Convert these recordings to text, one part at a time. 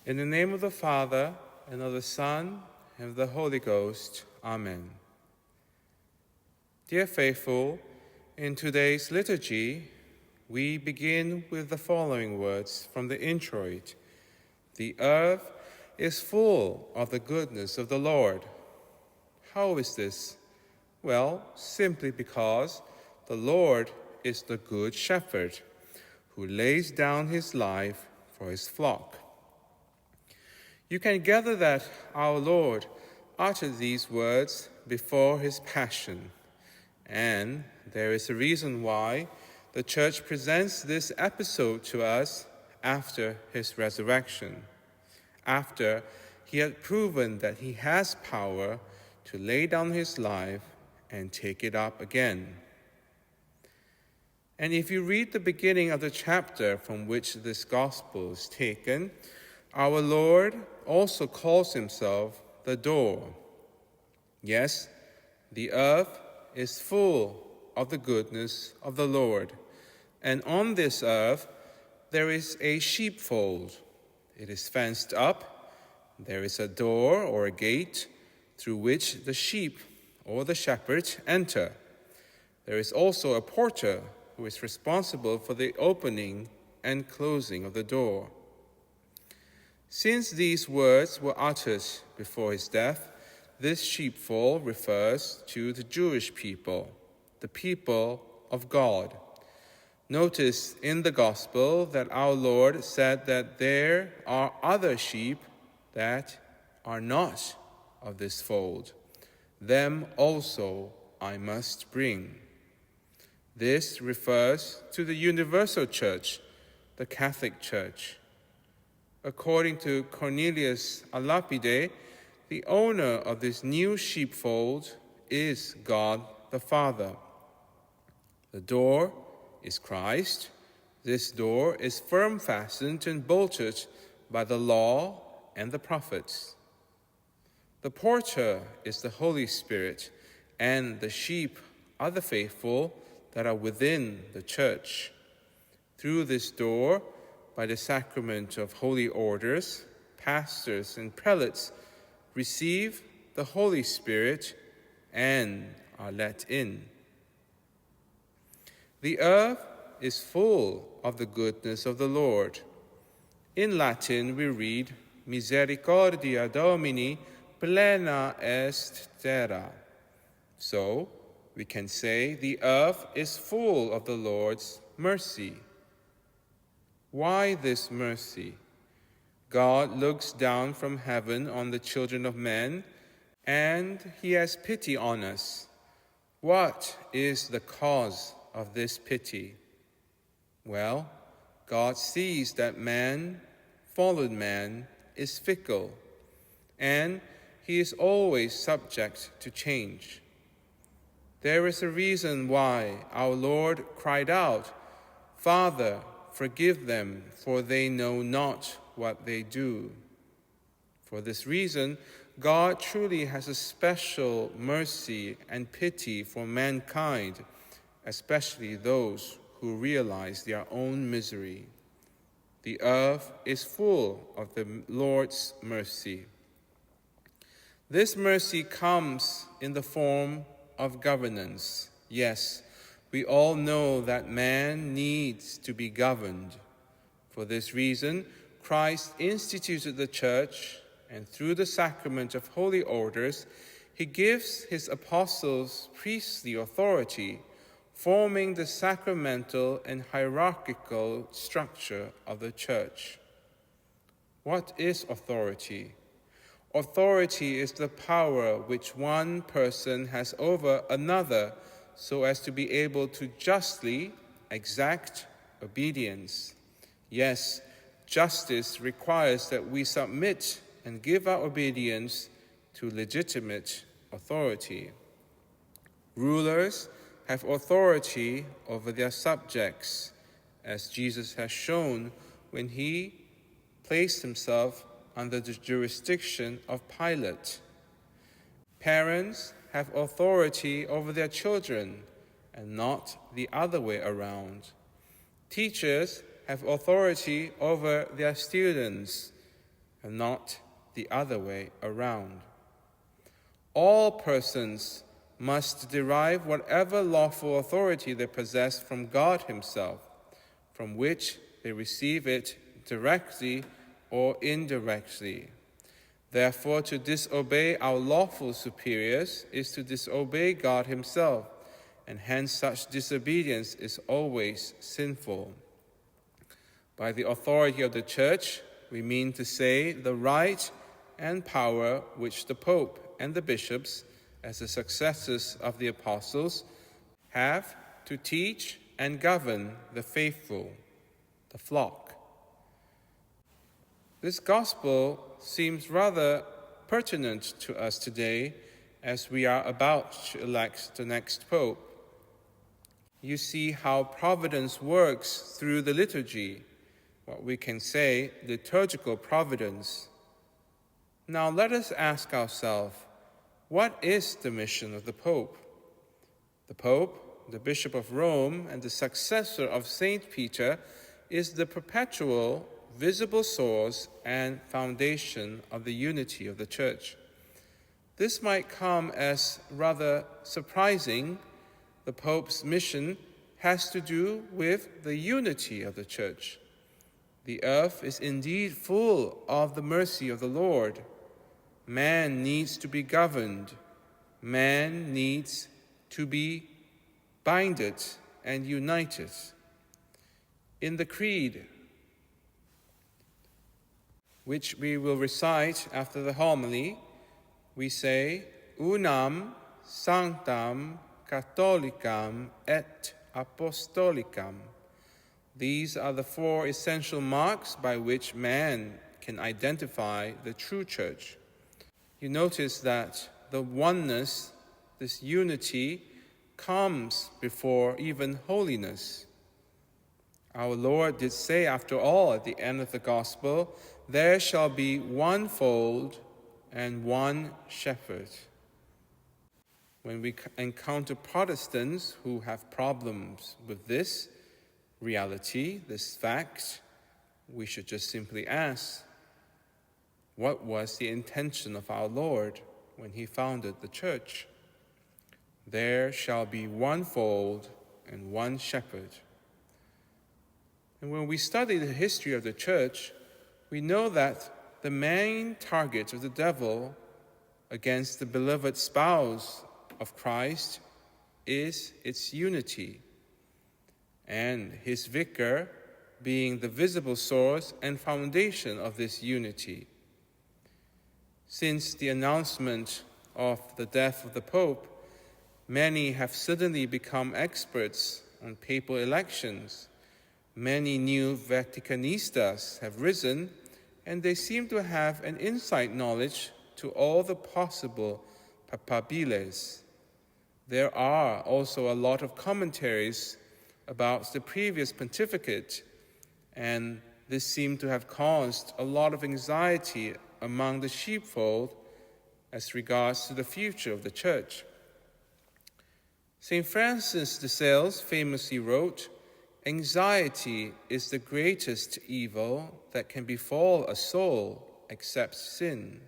In the name of the Father, and of the Son, and of the Holy Ghost. Amen. Dear faithful, in today's liturgy, we begin with the following words from the introit. The earth is full of the goodness of the Lord. How is this? Well, simply because the Lord is the good shepherd who lays down his life for his flock. You can gather that our Lord uttered these words before his passion, and there is a reason why the Church presents this episode to us after his resurrection, after he had proven that he has power to lay down his life and take it up again. And if you read the beginning of the chapter from which this gospel is taken, our Lord also calls himself the door. Yes, the earth is full of the goodness of the Lord, and on this earth there is a sheepfold. It is fenced up. There is a door or a gate through which the sheep or the shepherds enter. There is also a porter who is responsible for the opening and closing of the door. Since these words were uttered before his death, this sheepfold refers to the Jewish people, the people of God. Notice in the Gospel that our Lord said that there are other sheep that are not of this fold. Them also I must bring. This refers to the universal church, the Catholic Church. According to Cornelius a Lapide, the owner of this new sheepfold is God the Father. The door is Christ. This door is firm fastened and bolted by the law and the prophets. The porter is the Holy Spirit, and the sheep are the faithful that are within the church. Through this door, by the sacrament of holy orders, pastors and prelates receive the Holy Spirit and are let in. The earth is full of the goodness of the Lord. In Latin we read, Misericordia Domini plena est terra. So we can say the earth is full of the Lord's mercy. Why this mercy? God looks down from heaven on the children of men, and he has pity on us. What is the cause of this pity? Well, God sees that man, fallen man, is fickle, and he is always subject to change. There is a reason why our Lord cried out, Father, forgive them, for they know not what they do. For this reason, God truly has a special mercy and pity for mankind, especially those who realize their own misery. The earth is full of the Lord's mercy. This mercy comes in the form of governance. Yes, we all know that man needs to be governed. For this reason, Christ instituted the church, and through the sacrament of holy orders, he gives his apostles priestly authority, forming the sacramental and hierarchical structure of the church. What is authority? Authority is the power which one person has over another, so as to be able to justly exact obedience. Yes, justice requires that we submit and give our obedience to legitimate authority. Rulers have authority over their subjects, as Jesus has shown when he placed himself under the jurisdiction of Pilate. Parents have authority over their children and not the other way around. Teachers have authority over their students and not the other way around. All persons must derive whatever lawful authority they possess from God Himself, from which they receive it directly or indirectly. Therefore, to disobey our lawful superiors is to disobey God Himself, and hence such disobedience is always sinful. By the authority of the Church, we mean to say the right and power which the Pope and the bishops, as the successors of the apostles, have to teach and govern the faithful, the flock. This gospel seems rather pertinent to us today as we are about to elect the next Pope. You see how providence works through the liturgy, what we can say liturgical providence. Now let us ask ourselves, what is the mission of the Pope? The Pope, the Bishop of Rome, and the successor of Saint Peter is the perpetual, visible source and foundation of the unity of the Church. This might come as rather surprising. The Pope's mission has to do with the unity of the Church. The earth is indeed full of the mercy of the Lord. Man needs to be governed. Man needs to be binded and united. In the Creed, which we will recite after the homily, we say, Unam sanctam catholicam et apostolicam. These are the four essential marks by which man can identify the true Church. You notice that the oneness, this unity, comes before even holiness. Our Lord did say, after all, at the end of the Gospel, there shall be one fold and one shepherd. When we encounter Protestants who have problems with this reality, this fact, we should just simply ask, what was the intention of our Lord when He founded the Church? There shall be one fold and one shepherd. And when we study the history of the Church, we know that the main target of the devil against the beloved spouse of Christ is its unity, and his vicar being the visible source and foundation of this unity. Since the announcement of the death of the Pope, many have suddenly become experts on papal elections. Many new Vaticanistas have risen, and they seem to have an inside knowledge to all the possible papabiles. There are also a lot of commentaries about the previous pontificate, and this seemed to have caused a lot of anxiety among the sheepfold as regards to the future of the Church. St. Francis de Sales famously wrote, "Anxiety is the greatest evil that can befall a soul except sin.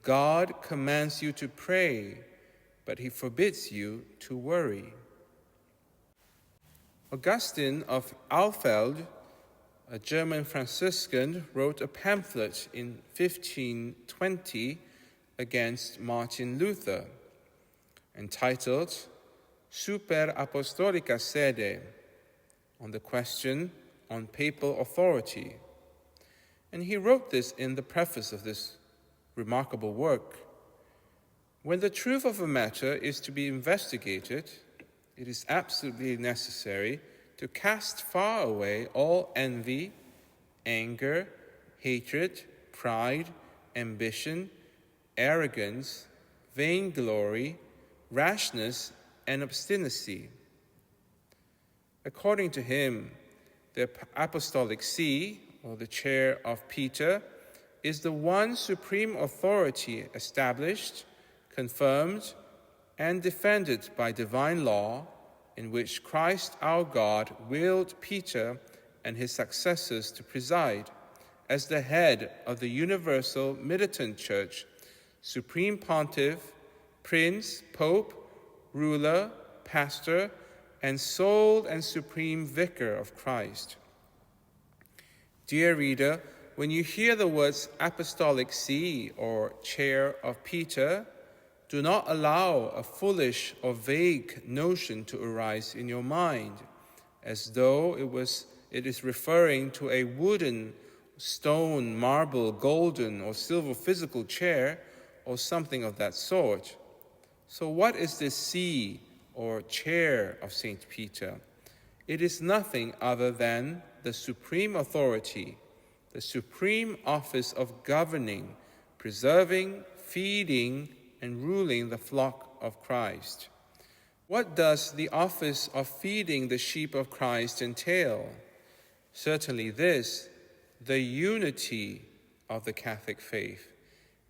God commands you to pray, but He forbids you to worry." Augustine of Alfeld, a German Franciscan, wrote a pamphlet in 1520 against Martin Luther, entitled Super Apostolica Sede, on the question on papal authority. And he wrote this in the preface of this remarkable work. When the truth of a matter is to be investigated, it is absolutely necessary to cast far away all envy, anger, hatred, pride, ambition, arrogance, vainglory, rashness, and obstinacy. According to him, the Apostolic See, or the chair of Peter, is the one supreme authority established, confirmed, and defended by divine law, in which Christ our God willed Peter and his successors to preside, as the head of the universal militant church, supreme pontiff, prince, pope, ruler, pastor, and sole and supreme vicar of Christ. Dear reader, when you hear the words apostolic see or chair of Peter, do not allow a foolish or vague notion to arise in your mind, as though it is referring to a wooden, stone, marble, golden, or silver physical chair, or something of that sort. So what is this see or chair of St. Peter? It is nothing other than the supreme authority, the supreme office of governing, preserving, feeding, and ruling the flock of Christ. What does the office of feeding the sheep of Christ entail? Certainly this, the unity of the Catholic faith,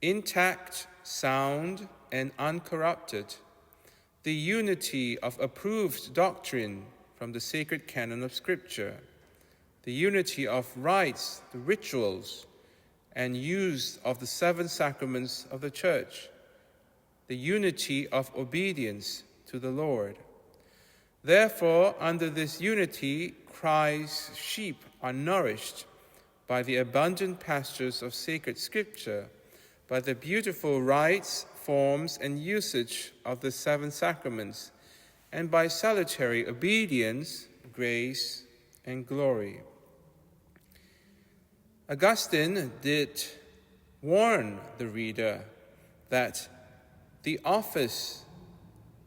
intact, sound, and uncorrupted, the unity of approved doctrine from the sacred canon of Scripture, the unity of rites, the rituals, and use of the 7 sacraments of the Church, the unity of obedience to the Lord. Therefore, under this unity, Christ's sheep are nourished by the abundant pastures of sacred Scripture, by the beautiful rites, forms, and usage of the 7 sacraments, and by salutary obedience, grace, and glory. Augustine did warn the reader that the office,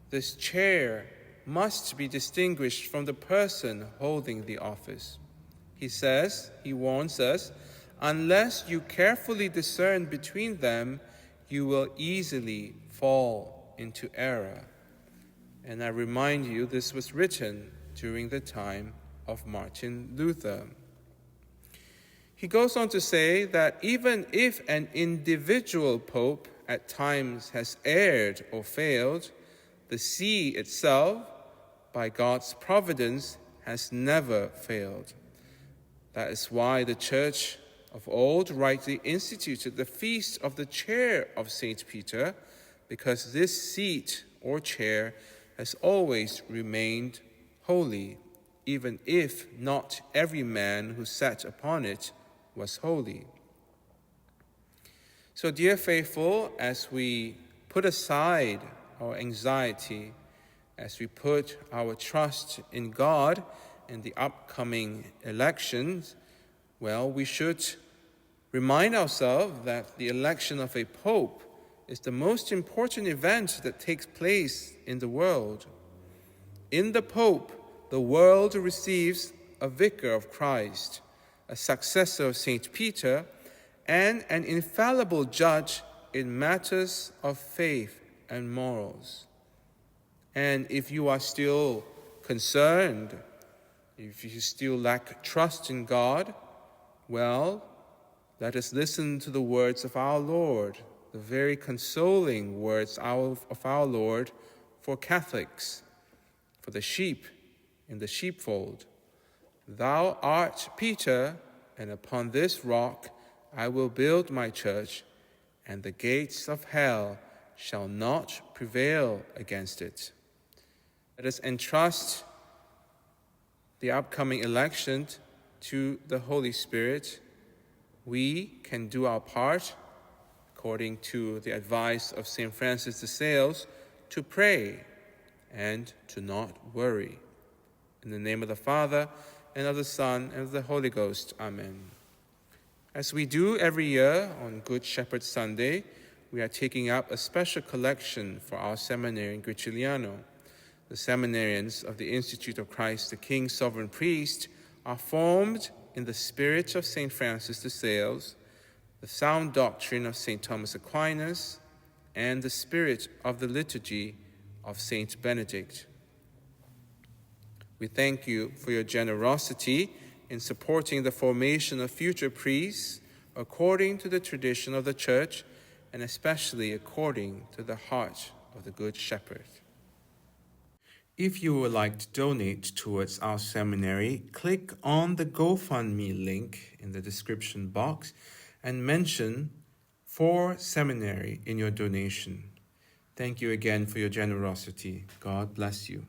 this chair, must be distinguished from the person holding the office. He warns us, unless you carefully discern between them, you will easily fall into error. And I remind you, this was written during the time of Martin Luther. He goes on to say that even if an individual pope at times has erred or failed, the see itself, by God's providence, has never failed. That is why the Church of old rightly instituted the feast of the chair of St. Peter, because this seat or chair has always remained holy, even if not every man who sat upon it was holy. So, dear faithful, as we put aside our anxiety, as we put our trust in God in the upcoming elections, we should remind ourselves that the election of a pope is the most important event that takes place in the world. In the pope, the world receives a vicar of Christ, a successor of St. Peter, and an infallible judge in matters of faith and morals. And if you are still concerned, if you still lack trust in God, let us listen to the words of our Lord, the very consoling words of our Lord for Catholics, for the sheep in the sheepfold. Thou art Peter, and upon this rock I will build my church, and the gates of hell shall not prevail against it. Let us entrust the upcoming election to the Holy Spirit. We can do our part, according to the advice of St. Francis de Sales, to pray and to not worry. In the name of the Father, and of the Son, and of the Holy Ghost. Amen. As we do every year on Good Shepherd Sunday, we are taking up a special collection for our seminary in Guiciliano. The seminarians of the Institute of Christ the King Sovereign Priest are formed in the spirit of St. Francis de Sales, the sound doctrine of St. Thomas Aquinas, and the spirit of the liturgy of St. Benedict. We thank you for your generosity in supporting the formation of future priests according to the tradition of the Church, and especially according to the heart of the Good Shepherd. If you would like to donate towards our seminary, click on the GoFundMe link in the description box and mention For Seminary in your donation. Thank you again for your generosity. God bless you.